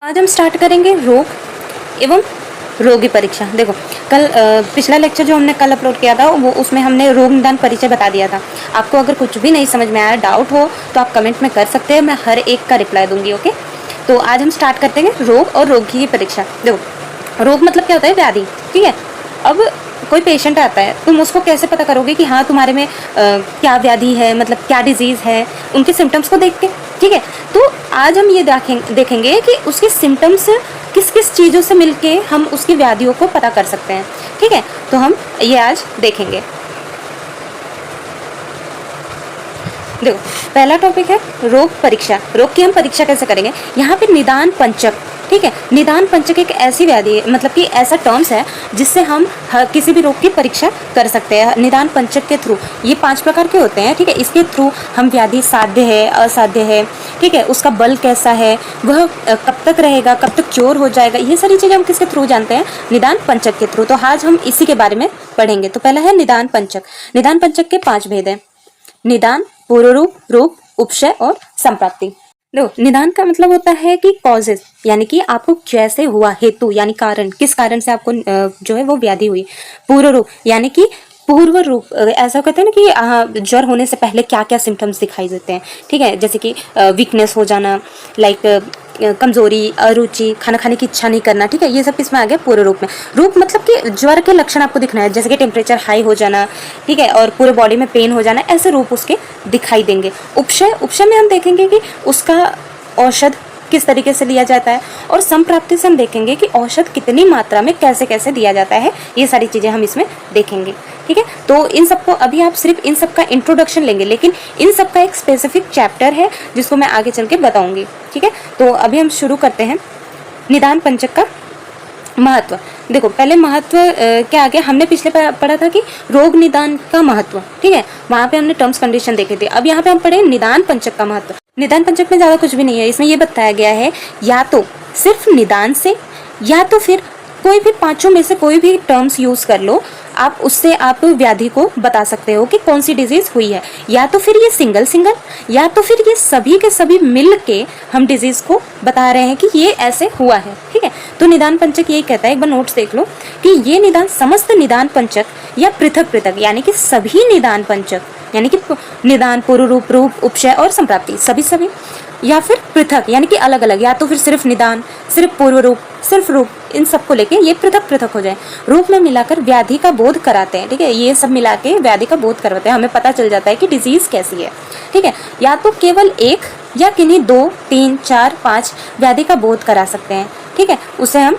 आज हम स्टार्ट करेंगे रोग एवं रोगी परीक्षा। देखो कल पिछला लेक्चर जो हमने कल अपलोड किया था वो उसमें हमने रोग निदान परिचय बता दिया था। आपको अगर कुछ भी नहीं समझ में आया, डाउट हो तो आप कमेंट में कर सकते हैं, मैं हर एक का रिप्लाई दूंगी। ओके, तो आज हम स्टार्ट करते हैं रोग और रोगी की परीक्षा। देखो रोग मतलब क्या होता है? व्याधि। ठीक है, अब कोई पेशेंट आता है, तुम उसको कैसे पता करोगे कि हाँ तुम्हारे में क्या व्याधि है, मतलब क्या डिजीज़ है? उनके सिम्टम्स को देख के। ठीक है, तो आज हम ये देखेंगे कि उसके सिम्टम्स किस किस चीज़ों से मिलके हम उसकी व्याधियों को पता कर सकते हैं। ठीक है, तो हम ये आज देखेंगे। देखो पहला टॉपिक है रोग परीक्षा। रोग की हम परीक्षा कैसे करेंगे? यहाँ पे निदान पंचक। ठीक है, निदान पंचक एक ऐसी व्याधि है, मतलब कि ऐसा टर्म्स है जिससे हम किसी भी रोग की परीक्षा कर सकते हैं निदान पंचक के थ्रू। ये 5 प्रकार के होते हैं। ठीक है, इसके थ्रू हम व्याधि साध्य है, असाध्य है, ठीक है, उसका बल कैसा है, वह कब तक रहेगा, कब तक क्योर हो जाएगा, ये सारी चीज़ें हम किसके थ्रू जानते हैं? निदान पंचक के थ्रू। तो आज हम इसी के बारे में पढ़ेंगे। तो पहला है निदान पंचक। निदान पंचक के 5 भेद हैं: निदान, पूर्व रूप, रूप, उपशय और संप्राप्ति। देखो निदान का मतलब होता है कि कॉजेज, यानी कि आपको कैसे हुआ, हेतु यानी कारण, किस कारण से आपको जो है वो व्याधि हुई। पूर्व रूप यानी कि पूर्व रूप, ऐसा कहते हैं ना कि ज्वर होने से पहले क्या क्या सिम्टम्स दिखाई देते हैं। ठीक है, जैसे कि वीकनेस हो जाना, लाइक कमजोरी, अरुचि, खाना खाने की इच्छा नहीं करना। ठीक है, ये सब इसमें आ गया पूर्व रूप में। रूप मतलब कि ज्वर के लक्षण आपको दिखना है, जैसे कि टेम्परेचर हाई हो जाना, ठीक है, और पूरे बॉडी में पेन हो जाना, ऐसे रूप उसके दिखाई देंगे। उपशय, उपशय में हम देखेंगे कि उसका औषध किस तरीके से लिया जाता है, और संप्राप्ति से हम देखेंगे कि औषध कितनी मात्रा में कैसे कैसे दिया जाता है। ये सारी चीज़ें हम इसमें देखेंगे। ठीक है, तो इन सबको अभी आप सिर्फ इन सब का इंट्रोडक्शन लेंगे, लेकिन इन सब का एक स्पेसिफिक चैप्टर है जिसको मैं आगे चल के बताऊंगी। ठीक है, तो अभी हम शुरू करते हैं निदान पंचक का महत्व। देखो पहले महत्व क्या आ गया, हमने पिछले पढ़ा था कि रोग निदान का महत्व। ठीक है, वहां पे हमने टर्म्स कंडीशन देखे थे। अब यहाँ पे हम पढ़े निदान पंचक का महत्व। निदान पंचक में ज्यादा कुछ भी नहीं है, इसमें ये बताया गया है या तो सिर्फ निदान से, या तो फिर कोई भी 5 में से कोई भी टर्म्स यूज कर लो, आप उससे आप व्याधि को बता सकते हो कि कौन सी डिजीज हुई है। या तो फिर ये सिंगल सिंगल, या तो फिर ये सभी के सभी मिल के हम डिजीज को बता रहे हैं कि ये ऐसे हुआ है। ठीक है, तो निदान पंचक यही कहता है, एक बार नोट्स देख लो कि ये निदान समस्त निदान पंचक या पृथक पृथक, यानी कि सभी निदान पंचक, यानी कि निदान, पूर्व रूप, रूप, उपशय और संप्राप्ति, सभी सभी, या फिर पृथक यानी कि अलग अलग, या तो फिर सिर्फ निदान, सिर्फ पूर्व रूप, सिर्फ रूप, इन सबको लेके ये पृथक पृथक हो जाए। रूप में मिलाकर व्याधि का बोध कराते हैं। ठीक है, ये सब मिला के व्याधि का बोध करवाते हैं, हमें पता चल जाता है कि डिजीज कैसी है। ठीक है, या तो केवल एक या किन्हीं 2, 3, 4, 5 व्याधि का बोध करा सकते हैं। ठीक है, उसे हम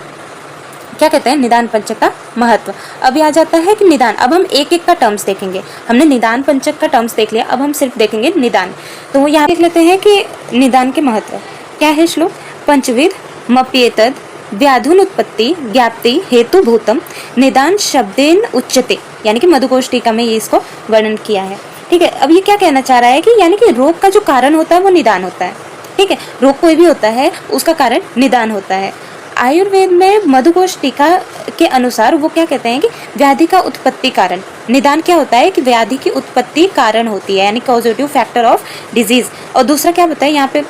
क्या कहते हैं? निदान पंचक का महत्व। अभी आ जाता है कि निदान। अब हम एक एक का टर्म्स देखेंगे। हमने निदान पंचक का टर्म्स देख लिया, अब हम सिर्फ देखेंगे निदान। तो यहाँ देख लेते हैं कि निदान के महत्व क्या है। श्लोक: पंचविध मप्येतद व्याधुन उत्पत्ति ज्ञाप्ति हेतु भूतम निदान शब्देन उच्यते, यानी कि मधुकोश टीका में ये इसको वर्णन किया है। ठीक है, अब ये क्या कहना चाह रहा है कि यानी कि रोग का जो कारण होता है वो निदान होता है। ठीक है, रोग कोई भी होता है उसका कारण निदान होता है। आयुर्वेद में मधुकोश टीका के अनुसार वो क्या कहते हैं कि व्याधि का उत्पत्ति कारण। निदान क्या होता है कि व्याधि की उत्पत्ति कारण होती है, यानी कॉजेटिव फैक्टर ऑफ डिजीज। और दूसरा क्या बताया यहाँ पे?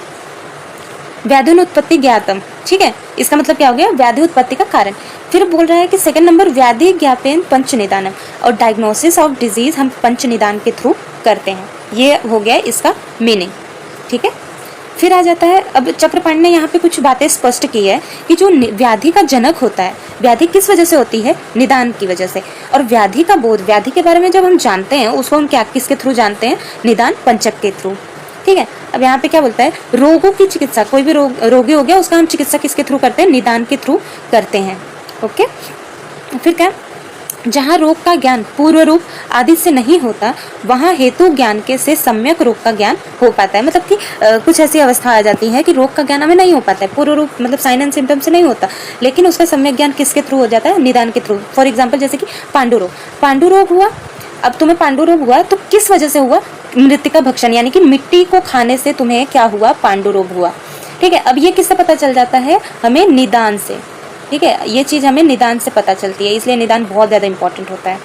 व्याधि उत्पत्ति ज्ञातम। ठीक है, इसका मतलब क्या हो गया? व्याधि उत्पत्ति का कारण। फिर बोल रहा है कि सेकंड नंबर व्याधि ज्ञापेन पंच निदानम, और डायग्नोसिस ऑफ डिजीज हम पंच निदान के थ्रू करते हैं। ये हो गया इसका मीनिंग। ठीक है, फिर आ जाता है, अब चक्रपाणी ने यहाँ पे कुछ बातें स्पष्ट की है कि जो व्याधि का जनक होता है, व्याधि किस वजह से होती है? निदान की वजह से। और व्याधि का बोध, व्याधि के बारे में जब हम जानते हैं उसको हम क्या किसके थ्रू जानते हैं? निदान पंचक के थ्रू। ठीक है, अब यहाँ पे क्या बोलता है? रोगों की चिकित्सा, कोई भी रोगी हो गया उसका हम चिकित्सा किसके थ्रू करते हैं? निदान के थ्रू करते हैं। ओके, फिर क्या? जहाँ रोग का ज्ञान पूर्व रूप आदि से नहीं होता, वहाँ हेतु ज्ञान के से सम्यक रोग का ज्ञान हो पाता है। मतलब कि कुछ ऐसी अवस्था आ जाती है कि रोग का ज्ञान हमें नहीं हो पाता है, पूर्व रूप मतलब साइन एंड सिम्टम से नहीं होता, लेकिन उसका सम्यक ज्ञान किसके थ्रू हो जाता है? निदान के थ्रू। फॉर एग्जाम्पल जैसे कि पांडु रोग, पांडु रोग हुआ। अब तुम्हें पांडु रोग हुआ तो किस वजह से हुआ? मृतिका भक्षण, यानी कि मिट्टी को खाने से तुम्हें क्या हुआ? पांडु रोग हुआ। ठीक है, अब ये किससे पता चल जाता है? हमें निदान से। ठीक है, ये चीज़ हमें निदान से पता चलती है, इसलिए निदान बहुत ज़्यादा इंपॉर्टेंट होता है।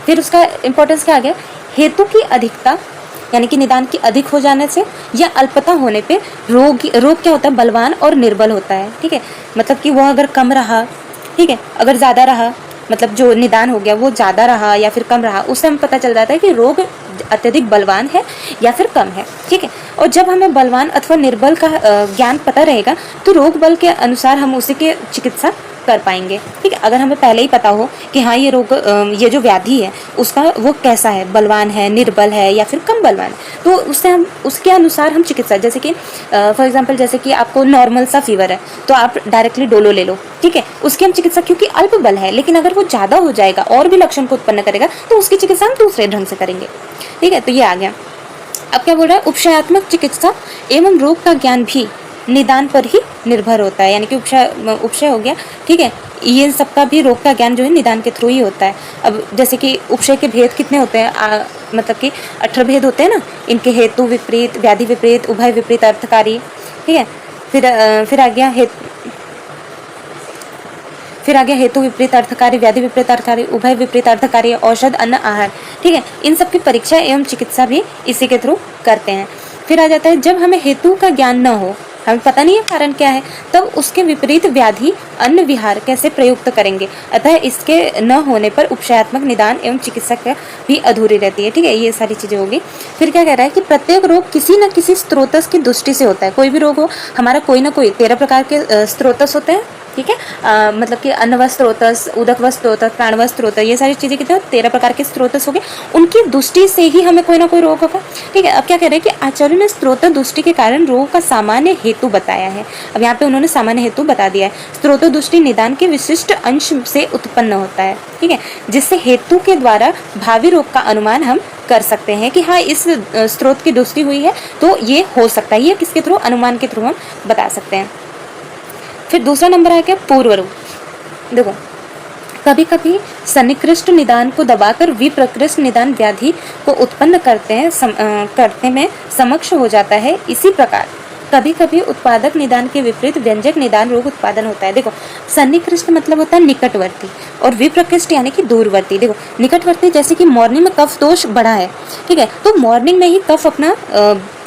फिर उसका इंपॉर्टेंस क्या आ गया? हेतु की अधिकता, यानी कि निदान की अधिक हो जाने से या अल्पता होने पे रोग क्या होता है, बलवान और निर्बल होता है। ठीक है, मतलब कि वह अगर कम रहा, ठीक है, अगर ज़्यादा रहा, मतलब जो निदान हो गया वो ज़्यादा रहा या फिर कम रहा, उससे हमें पता चल जाता है कि रोग अत्यधिक बलवान है या फिर कम है। ठीक है, और जब हमें बलवान अथवा निर्बल का ज्ञान पता रहेगा तो रोग बल के अनुसार हम उसी के चिकित्सा कर पाएंगे। ठीक है, अगर हमें पहले ही पता हो कि हाँ ये रोग, ये जो व्याधि है उसका वो कैसा है, बलवान है, निर्बल है या फिर कम बलवान है, तो उससे हम उसके अनुसार हम चिकित्सा, जैसे कि फॉर एग्जांपल जैसे कि आपको नॉर्मल सा फीवर है तो आप डायरेक्टली डोलो ले लो। ठीक है, उसकी हम चिकित्सा, क्योंकि अल्प बल है, लेकिन अगर वो ज़्यादा हो जाएगा और भी लक्षण को उत्पन्न करेगा तो उसकी चिकित्सा हम दूसरे ढंग से करेंगे। ठीक है, तो ये आ गया। अब क्या बोल रहा है, उपचारात्मक चिकित्सा एवं रोग का ज्ञान भी निदान पर ही निर्भर होता है, यानी कि उपशय हो गया। ठीक है, ये सबका भी रोग का ज्ञान जो है निदान के थ्रू ही होता है। अब जैसे कि उपशय के भेद कितने होते हैं, मतलब कि 18 भेद होते हैं ना, इनके हेतु विपरीत, व्याधि विपरीत, उभय विपरीत, अर्थकारी। ठीक है, फिर आ गया हेतु विपरीत अर्थकारी, व्याधि विपरीत अर्थकारी, उभय विपरीत अर्थकारी, औषध, अन्न, आहार। ठीक है, इन सब की परीक्षा एवं चिकित्सा भी इसी के थ्रू करते हैं। फिर आ जाता है जब हमें हेतु का ज्ञान न हो, हमें पता नहीं है कारण क्या है, तब उसके विपरीत व्याधि, अन्न, विहार कैसे प्रयुक्त करेंगे। अतः इसके न होने पर उपचारात्मक निदान एवं चिकित्सा भी अधूरी रहती है। ठीक है, ये सारी चीजें होगी। फिर क्या कह रहा है कि प्रत्येक रोग किसी न किसी स्रोतस की दृष्टि से होता है। कोई भी रोग हो, हमारा कोई ना कोई 13 प्रकार के स्रोतस होते हैं। ठीक है, मतलब कि अन्नवत स्रोतस, उदकवत स्रोतस, प्राणवत स्रोतस, ये सारी चीज़ें कितने 13 प्रकार के स्रोतस हो गए, उनकी दृष्टि से ही हमें कोई ना कोई रोग होगा। ठीक है, अब क्या कह रहे हैं कि आचार्य ने स्रोत दृष्टि के कारण रोग का सामान्य हेतु बताया है। अब यहाँ पे उन्होंने सामान्य हेतु बता दिया है। स्रोत दृष्टि निदान के विशिष्ट अंश से उत्पन्न होता है। ठीक है, जिससे हेतु के द्वारा भावी रोग का अनुमान हम कर सकते हैं कि हाँ इस स्रोत की दृष्टि हुई है तो ये हो सकता है। ये किसके थ्रू, अनुमान के थ्रू हम बता सकते हैं। फिर दूसरा नंबर आ गया पूर्व रूप। देखो, कभी कभी सन्निकृष्ट निदान को दबाकर विप्रकृष्ट निदान व्याधि को उत्पन्न करते में समक्ष हो जाता है। इसी प्रकार कभी कभी उत्पादक निदान के विपरीत व्यंजक निदान रोग उत्पादन होता है। देखो, सन्निकृष्ट मतलब होता है निकटवर्ती और विप्रकृष्ट यानी कि दूरवर्ती। देखो, निकटवर्ती जैसे कि मॉर्निंग में कफ दोष बढ़ा है, ठीक है, तो मॉर्निंग में ही कफ अपना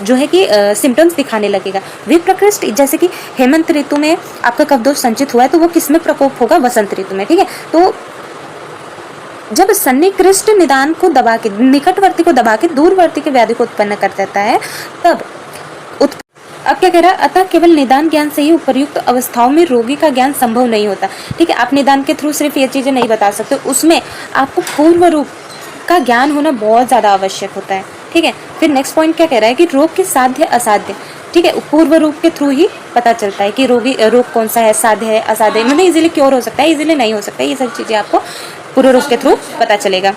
जो है कि सिम्टम्स दिखाने लगेगा। विप्रकृष्ट जैसे कि हेमंत ऋतु में आपका कफ दोष संचित हुआ है तो वो किसमें प्रकोप होगा, वसंत ऋतु में। ठीक है, तो जब सन्निकृष्ट निदान को दबा के, निकटवर्ती को दबा के दूरवर्ती के व्याधि को उत्पन्न कर देता है, तब अब क्या कह रहा है, अतः केवल निदान ज्ञान से ही उपर्युक्त अवस्थाओं में रोगी का ज्ञान संभव नहीं होता। ठीक है, आप निदान के थ्रू सिर्फ ये चीजें नहीं बता सकते, उसमें आपको पूर्व रूप का ज्ञान होना बहुत ज्यादा आवश्यक होता है। ठीक है, फिर नेक्स्ट पॉइंट क्या कह रहा है कि रोग के साध्य असाध्य, ठीक है, पूर्व रूप के थ्रू ही पता चलता है कि रोग कौन सा है, साध्य है, असाध्य, मतलब इजीली क्योर हो सकता है, इजीली नहीं हो सकता है, ये सारी चीजें आपको पूर्व रूप के थ्रू पता चलेगा।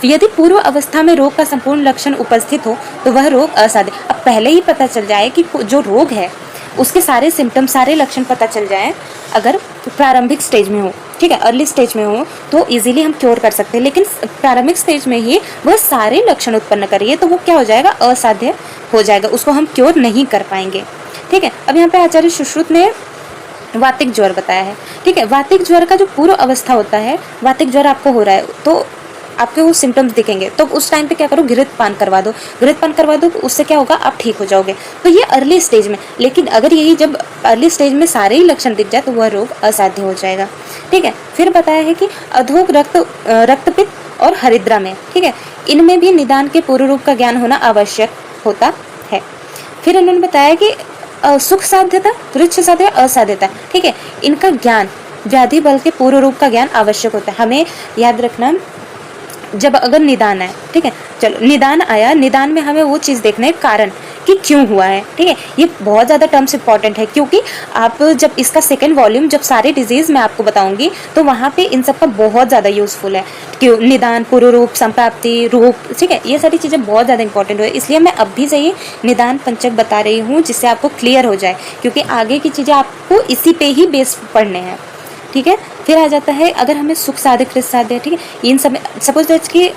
यदि पूर्व अवस्था में रोग का संपूर्ण लक्षण उपस्थित हो तो वह रोग असाध्य। अब पहले ही पता चल जाए कि जो रोग है उसके सारे सिम्टम, सारे लक्षण पता चल जाए, अगर प्रारंभिक स्टेज में हो, ठीक है, अर्ली स्टेज में हो तो इजीली हम क्योर कर सकते हैं, लेकिन प्रारंभिक स्टेज में ही वह सारे लक्षण उत्पन्न करिए तो वो क्या हो जाएगा, असाध्य हो जाएगा, उसको हम क्योर नहीं कर पाएंगे। ठीक है, अब यहाँ पे आचार्य सुश्रुत ने वातिक ज्वर बताया है। ठीक है, वातिक ज्वर का जो पूर्व अवस्था होता है, वातिक ज्वर आपको हो रहा है तो आपके वो सिम्टम्स दिखेंगे, तो उस टाइम पे क्या करो, घृत पान करवा दो, घृत पान करवा दो, उससे क्या होगा, आप ठीक हो जाओगे। तो ये अर्ली स्टेज में, लेकिन अगर यही जब अर्ली स्टेज में सारे ही लक्षण दिख जाए तो वह रोग असाध्य हो जाएगा। ठीक है, फिर बताया है कि अधोग रक्तपित्त और हरिद्रा में, ठीक है, इनमें भी निदान के पूर्व रूप का ज्ञान होना आवश्यक होता है। फिर उन्होंने बताया कि सुख साध्यता, तुच्छ साध्य, असाध्यता, ठीक है, इनका ज्ञान, व्याधि बल के पूर्व रूप का ज्ञान आवश्यक होता है। हमें याद रखना, जब अगर निदान है, ठीक है, चलो निदान आया, निदान में हमें वो चीज़ देखना है कारण कि क्यों हुआ है। ठीक है, ये बहुत ज़्यादा टर्म्स इंपॉर्टेंट है, क्योंकि आप जब इसका सेकंड वॉल्यूम, जब सारे डिजीज मैं आपको बताऊंगी तो वहाँ पे इन सब का बहुत ज़्यादा यूजफुल है, क्यों, निदान, पूर्व रूप, संप्राप्ति, रूप, ठीक है, ये सारी चीज़ें बहुत ज़्यादा इंपॉर्टेंट है, इसलिए मैं अब भी से ही निदान पंचक बता रही हूँ जिससे आपको क्लियर हो जाए, क्योंकि आगे की चीज़ें आपको इसी पे ही बेस पढ़ने हैं। ठीक है, फिर आ जाता है अगर हमें सुख साध्य, कृत साध्य, ठीक है, इन सब सपोज दैट कि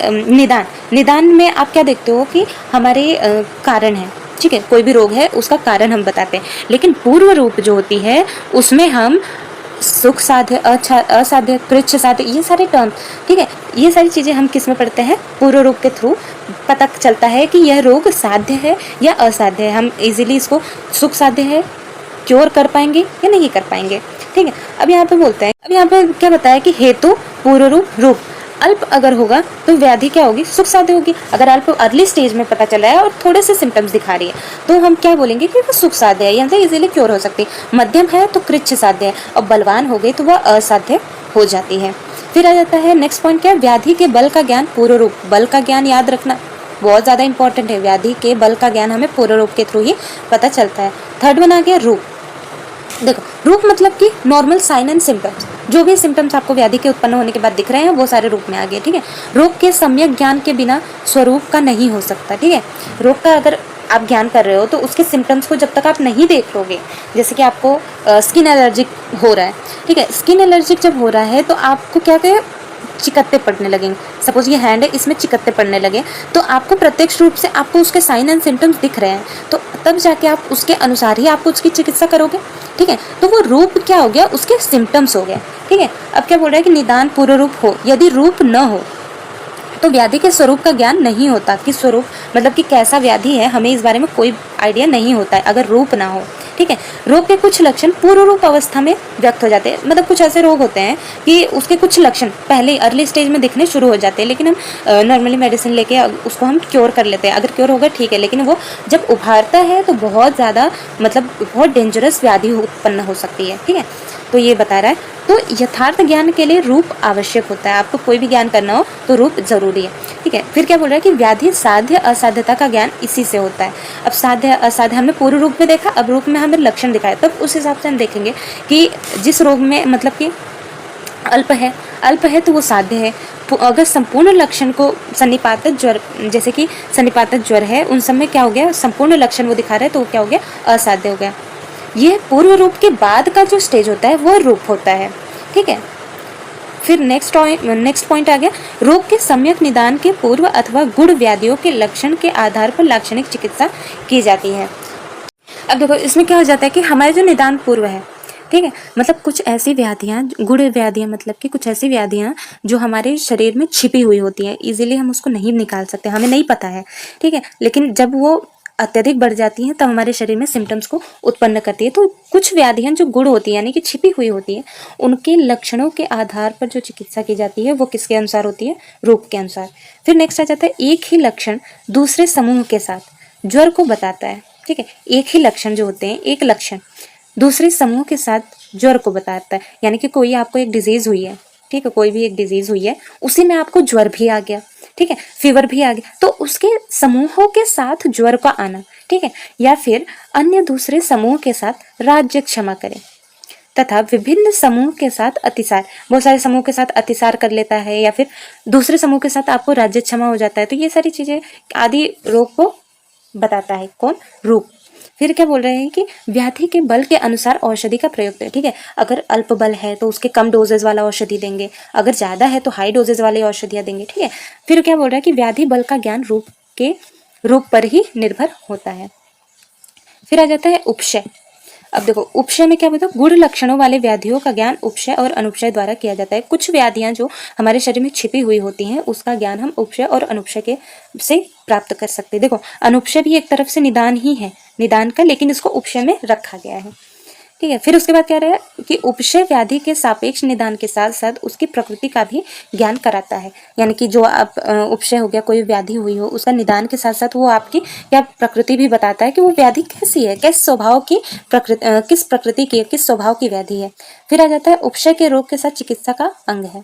निदान में आप क्या देखते हो कि हमारे कारण है, ठीक है, कोई भी रोग है उसका कारण हम बताते हैं, लेकिन पूर्व रूप जो होती है उसमें हम सुख साध्य, असाध्य, कृच्छ साध्य, ये सारे टर्म, ठीक है, ये सारी चीज़ें हम किस में पढ़ते हैं, पूर्व रूप के थ्रू पता चलता है कि यह रोग साध्य है या असाध्य है। हम इजीली इसको सुख साध्य है क्योर कर पाएंगे या नहीं कर पाएंगे। ठीक है, अब यहाँ पे बोलते हैं, अब यहाँ पे क्या बताया कि हेतु पूर्व रूप रूप अल्प अगर होगा तो व्याधि क्या होगी, सुख साध्य होगी। अगर अल्प अर्ली स्टेज में पता चला है और थोड़े से सिम्टम्स दिखा रही है तो हम क्या बोलेंगे कि वो सुख साध्य है, यहाँ इजीली क्योर हो सकती है। मध्यम है तो कृच्छ साध्य है, और बलवान हो गई तो वह असाध्य हो जाती है। फिर आ जाता है नेक्स्ट पॉइंट, क्या है, व्याधि के बल का ज्ञान पूर्व रूप। बल का ज्ञान याद रखना बहुत ज़्यादा इंपॉर्टेंट है। व्याधि के बल का ज्ञान हमें पूर्व रूप के थ्रू ही पता चलता है। थर्ड वन आ गया रूप। देखो, रूप मतलब कि नॉर्मल साइन एंड सिम्टम्स, जो भी सिम्टम्स आपको व्याधि के उत्पन्न होने के बाद दिख रहे हैं वो सारे रूप में आ गए। ठीक है, रोग के सम्यक ज्ञान के बिना स्वरूप का नहीं हो सकता। ठीक है, रोग का अगर आप ज्ञान कर रहे हो तो उसके सिम्टम्स को जब तक आप नहीं देख लोगे, जैसे कि आपको स्किन एलर्जिक हो रहा है, ठीक है, स्किन एलर्जिक जब हो रहा है तो आपको क्या कहे, चिकत्ते पड़ने लगेंगे। सपोज ये हैंड है, इसमें चिकत्ते पड़ने लगे तो आपको प्रत्यक्ष रूप से आपको उसके साइन एंड सिम्टम्स दिख रहे हैं, तो तब जाके आप उसके अनुसार ही आपको उसकी चिकित्सा करोगे। ठीक है, तो वो रूप क्या हो गया, उसके सिम्टम्स हो गए। ठीक है, अब क्या बोल रहा है कि निदान पूर्व रूप हो। यदि रूप न हो तो व्याधि के स्वरूप का ज्ञान नहीं होता, कि स्वरूप मतलब कि कैसा व्याधि है हमें इस बारे में कोई आइडिया नहीं होता है अगर रूप ना हो। ठीक है, रोग के कुछ लक्षण पूर्व रूप अवस्था में व्यक्त हो जाते हैं। मतलब कुछ ऐसे रोग होते हैं कि उसके कुछ लक्षण पहले अर्ली स्टेज में दिखने शुरू हो जाते हैं, लेकिन हम नॉर्मली मेडिसिन लेके उसको हम क्योर कर लेते हैं। अगर क्योर होगा ठीक है, लेकिन वो जब उभारता है तो बहुत ज़्यादा मतलब बहुत डेंजरस व्याधि उत्पन्न हो सकती है। ठीक है, तो ये बता रहा है। तो यथार्थ ज्ञान के लिए रूप आवश्यक होता है। आपको कोई भी ज्ञान करना हो तो रूप जरूरी है। ठीक है, फिर क्या बोल रहा है कि व्याधि साध्य असाध्यता का ज्ञान इसी से होता है। अब साध्य असाध्य हमने पूर्व रूप में देखा, अब रूप में हमें लक्षण दिखाए, तब उस हिसाब से हम देखेंगे कि जिस रोग में मतलब कि अल्प है तो वो साध्य है। अगर संपूर्ण लक्षण को सन्निपातित ज्वर, जैसे कि सन्निपातित ज्वर है, उन सब में क्या हो गया, संपूर्ण लक्षण वो दिखा रहे हैं तो क्या हो गया, असाध्य हो गया। ये पूर्व रूप के बाद का जो स्टेज होता है वह रूप होता है। ठीक है, फिर नेक्स्ट पॉइंट आ गया, रोग के सम्यक निदान के पूर्व अथवा गुण व्याधियों के लक्षण के आधार पर लाक्षणिक चिकित्सा की जाती है। अब देखो, इसमें क्या हो जाता है कि हमारे जो निदान पूर्व है, ठीक है, मतलब कुछ ऐसी व्याधियाँ, गुण व्याधियाँ मतलब कि कुछ ऐसी व्याधियाँ जो हमारे शरीर में छिपी हुई होती हैं, इजीली हम उसको नहीं निकाल सकते, हमें नहीं पता है। ठीक है, लेकिन जब वो अत्यधिक बढ़ जाती हैं तब हमारे शरीर में सिम्टम्स को उत्पन्न करती है। तो कुछ व्याधियां जो गुण होती है यानी कि छिपी हुई होती है, उनके लक्षणों के आधार पर जो चिकित्सा की जाती है वो किसके अनुसार होती है, रोग के अनुसार। फिर नेक्स्ट आ जाता है, एक ही लक्षण दूसरे समूह के साथ ज्वर को बताता है। ठीक है, एक ही लक्षण जो होते हैं, एक लक्षण दूसरे समूह के साथ ज्वर को बताता है। यानी कि कोई आपको एक डिजीज हुई है, ठीक है, कोई भी एक डिजीज हुई है, उसी में आपको ज्वर भी आ गया, ठीक है, फीवर भी आ गया, तो उसके समूहों के साथ ज्वर का आना, ठीक है, या फिर अन्य दूसरे समूह के साथ राज्य क्षमा करें तथा विभिन्न समूह के साथ अतिसार, बहुत सारे समूह के साथ अतिसार कर लेता है या फिर दूसरे समूह के साथ आपको राज्य क्षमा हो जाता है। तो ये सारी चीजें आदि रोग को बताता है कौन, रूप। फिर क्या बोल रहे हैं कि व्याधि के बल के अनुसार औषधि का प्रयोग करें। ठीक है, अगर अल्प बल है तो उसके कम डोजेज वाला औषधि देंगे, अगर ज्यादा है तो हाई डोजेज वाली औषधियां देंगे। ठीक है, फिर क्या बोल रहा है कि व्याधि बल का ज्ञान रूप पर ही निर्भर होता है। फिर आ जाता है उपशय। अब देखो, उपशय में क्या बोलते हैं, गुण लक्षणों वाले व्याधियों का ज्ञान उपशय और अनुपशय द्वारा किया जाता है। कुछ व्याधियां जो हमारे शरीर में छिपी हुई होती हैं उसका ज्ञान हम उपशय और अनुपशय के से प्राप्त कर सकते हैं। देखो, अनुपशय भी एक तरफ से निदान ही है, निदान का, लेकिन इसको उपशय में रखा गया है। ठीक है, फिर उसके बाद क्या रहा है कि उपशय व्याधि के सापेक्ष निदान के साथ साथ उसकी प्रकृति का भी ज्ञान कराता है। यानी कि जो आप उपशय हो गया, कोई व्याधि हुई हो, उसका निदान के साथ साथ वो आपकी क्या प्रकृति भी बताता है कि वो व्याधि कैसी है, किस स्वभाव की किस प्रकृति की, किस स्वभाव की व्याधि है। फिर आ जाता है उपशय के रोग के साथ चिकित्सा का अंग है।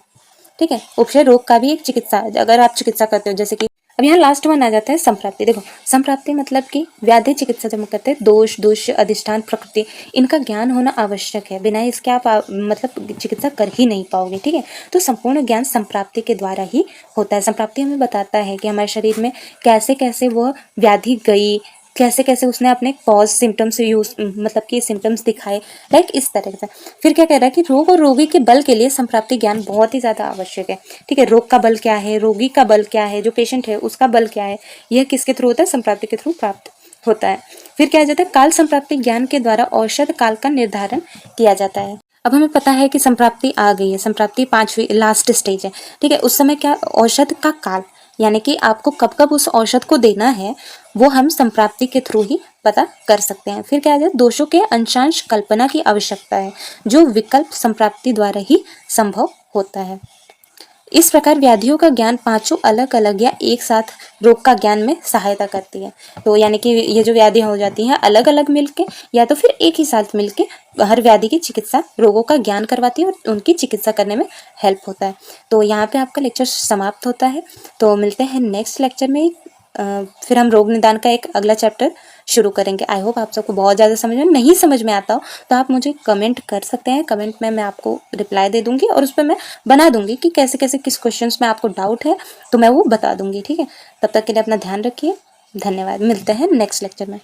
ठीक है, उपशय रोग का भी एक चिकित्सा है अगर आप चिकित्सा करते हो, जैसे कि अब यहाँ लास्ट वन आ जाता है संप्राप्ति। देखो, संप्राप्ति मतलब कि व्याधि चिकित्सा जब हम करते हैं, दोष, दुष्य, अधिष्ठान, प्रकृति, इनका ज्ञान होना आवश्यक है। बिना इसके आप मतलब चिकित्सा कर ही नहीं पाओगे। ठीक है, तो संपूर्ण ज्ञान संप्राप्ति के द्वारा ही होता है। संप्राप्ति हमें बताता है कि हमारे शरीर में कैसे कैसे वो व्याधि गई, कैसे कैसे उसने अपने कॉज सिम्टम्स यूज मतलब कि सिम्टम्स दिखाए, लाइक इस तरह से। फिर क्या कह रहा है कि रोग और रोगी के बल के लिए संप्राप्ति ज्ञान बहुत ही ज्यादा आवश्यक है। ठीक है, रोग का बल क्या है, रोगी का बल क्या है, जो पेशेंट है उसका बल क्या है, यह किसके थ्रू होता है, संप्राप्ति के थ्रू प्राप्त होता है। फिर क्या आ जाता है, काल संप्राप्ति ज्ञान के द्वारा औषध काल का निर्धारण किया जाता है। अब हमें पता है कि संप्राप्ति आ गई है, संप्राप्ति 5वीं लास्ट स्टेज है, ठीक है। उस समय क्या औषध का काल, यानी कि आपको कब कब उस औषध को देना है वो हम संप्राप्ति के थ्रू ही पता कर सकते हैं। फिर क्या है, दोषों के अंशांश कल्पना की आवश्यकता है, जो विकल्प संप्राप्ति द्वारा ही संभव होता है। इस प्रकार व्याधियों का ज्ञान पांचों अलग अलग या एक साथ रोग का ज्ञान में सहायता करती है। तो यानी कि ये जो व्याधियां हो जाती हैं अलग अलग मिलके या तो फिर एक ही साथ मिलके हर व्याधि की चिकित्सा, रोगों का ज्ञान करवाती है और उनकी चिकित्सा करने में हेल्प होता है। तो यहाँ पे आपका लेक्चर समाप्त होता है। तो मिलते हैं नेक्स्ट लेक्चर में। फिर हम रोग निदान का एक अगला चैप्टर शुरू करेंगे। आई होप आप सबको बहुत ज़्यादा समझ में नहीं समझ में आता हो तो आप मुझे कमेंट कर सकते हैं। कमेंट में मैं आपको रिप्लाई दे दूंगी और उस पर मैं बना दूंगी कि कैसे कैसे किस क्वेश्चंस में आपको डाउट है तो मैं वो बता दूंगी, ठीक है। तब तक के लिए अपना ध्यान रखिए। धन्यवाद। मिलते हैं नेक्स्ट लेक्चर में।